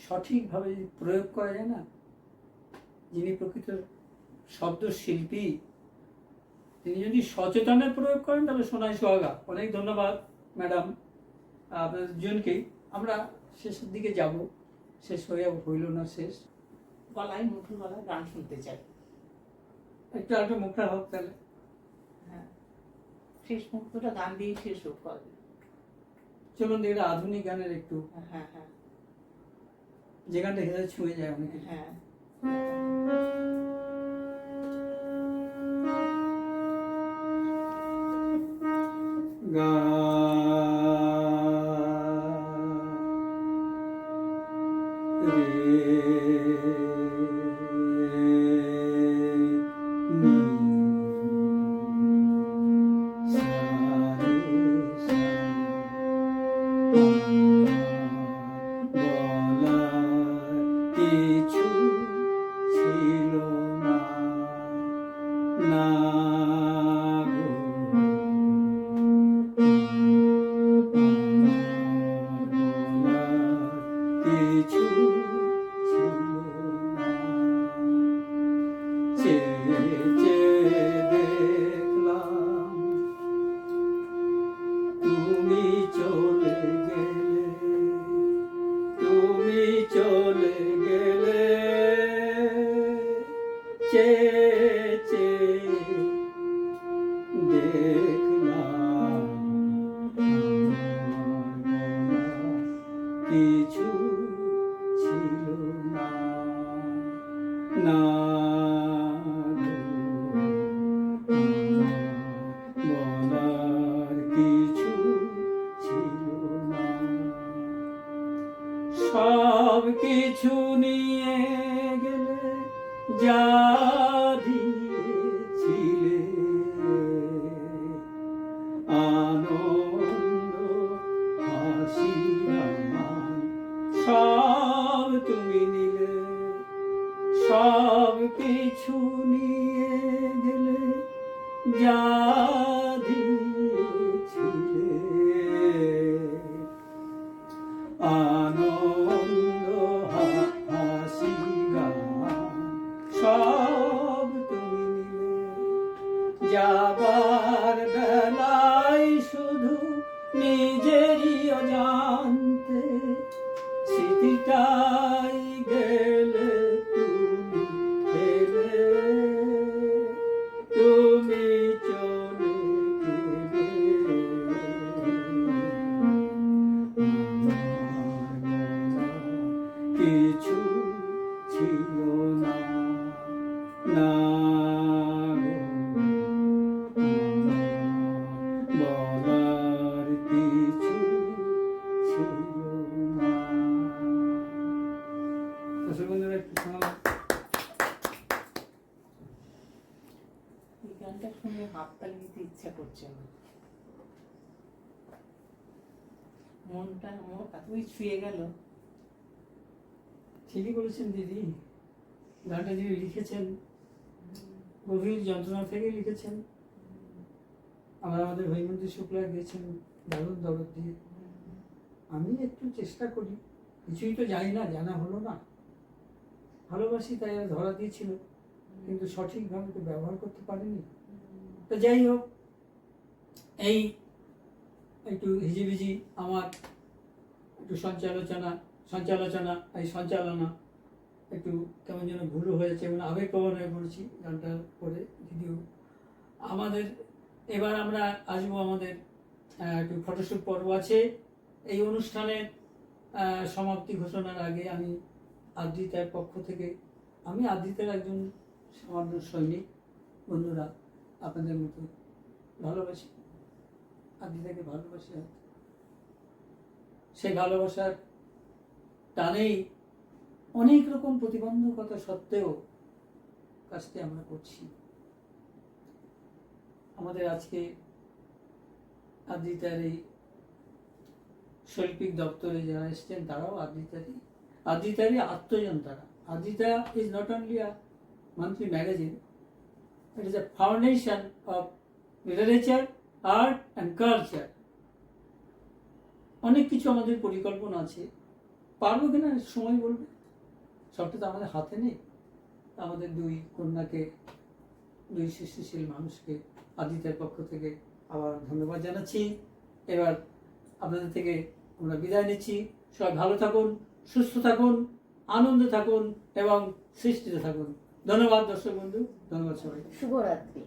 সঠিকভাবে প্রয়োগ করা যায় না, যিনি প্রকৃত শব্দ শিল্পী, তিনি যদি সচেতনে প্রয়োগ করেন তাহলে সোনায় সোহাগা। অনেক ধন্যবাদ ম্যাডাম, আপনাদের দুজনকেই। আমরা শেষের দিকে যাব, শেষ হয়ে হইল না শেষ। গলায় মুঠো গলায় গান শুনতে চাই। একটু আরেকটা মুখটা হোক তাহলে। হ্যাঁ, শেষ মুহূর্তটা গান দিয়ে শেষ হোক। চলুন দেখলে আধুনিক গানের একটু, হ্যাঁ হ্যাঁ, যে গানটা হৃদয় ছুঁয়ে যায় অনেক। হ্যাঁ। কিছু ছিল না কিছু ছিল না, দেখলাম তুমি চলে গেলে, তুমি চলে গেলে, দেখলাম কিছু ছিল না, না বলার কিছু ছিল না। সব কিছু নিয়ে গেলে যা দিয়েছিলে, আনন্দ হাসি আমার সব তুমি নিলে, সব কিছু নিয়ে গেলে যা করছে না। মনটা আমার এতই ছুঁয়ে গেল। ঠিকই বলেছেন দিদি, গানটা যিনি লিখেছেন গভীর যন্ত্রণা থেকে লিখেছেন। আমাদের হৈমন্তী শুক্লা গেছেন দারুণ দরদ দিয়ে। আমি একটু চেষ্টা করি, কিছুই তো জানি না, জানা হলো না। ভালোবাসি তাই আর ধরা দিয়েছিল, কিন্তু সঠিকভাবে তো ব্যবহার করতে পারিনি। তো যাই হোক, এই একটু হিজিবিজি আমার একটু সঞ্চালনা একটু কেমন যেন ভুল হয়েছে এবং আবেগপ্রবণ হয়ে পড়েছি গানটা করে। যদিও আমাদের এবার আমরা আসবো, আমাদের একটু ফটোশ্যুট পর্ব আছে। এই অনুষ্ঠানের সমাপ্তি ঘোষণার আগে আমি আদ্রিতার পক্ষ থেকে, আমি আদ্রিতার একজন সামান্য সৈনিক, বন্ধুরা আপনাদের মতো ভালোবাসি, আদ্রিতাকে ভালোবাসি। সেই ভালোবাসার টানেই অনেক রকম প্রতিবন্ধকতা সত্ত্বেও কাজটি আমরা করছি। আমাদের আজকে আদ্রিতার এই শৈল্পিক দপ্তরে যারা এসছেন তারাও আদ্রিতারই আত্মজন। তারা Adrita is not only a monthly magazine, it is a foundation of literature, art and culture. অনেক কিছু আমাদের পরিকল্পনা আছে, পারবো কিনা সময় বলবে, সবটা তো আমাদের হাতে নেই। আমাদের দুই কন্যাকে, দুই সৃষ্টিশীল মানুষকে আদ্রিতার পক্ষ থেকে আবার ধন্যবাদ জানাচ্ছি। এবার আপনাদের থেকে আমরা বিদায় নিচ্ছি। সবাই ভালো থাকুন, সুস্থ থাকুন, আনন্দে থাকুন এবং সৃষ্টিতে থাকুন। ধন্যবাদ দর্শক বন্ধু, ধন্যবাদ সবাই। শুভরাত্রি।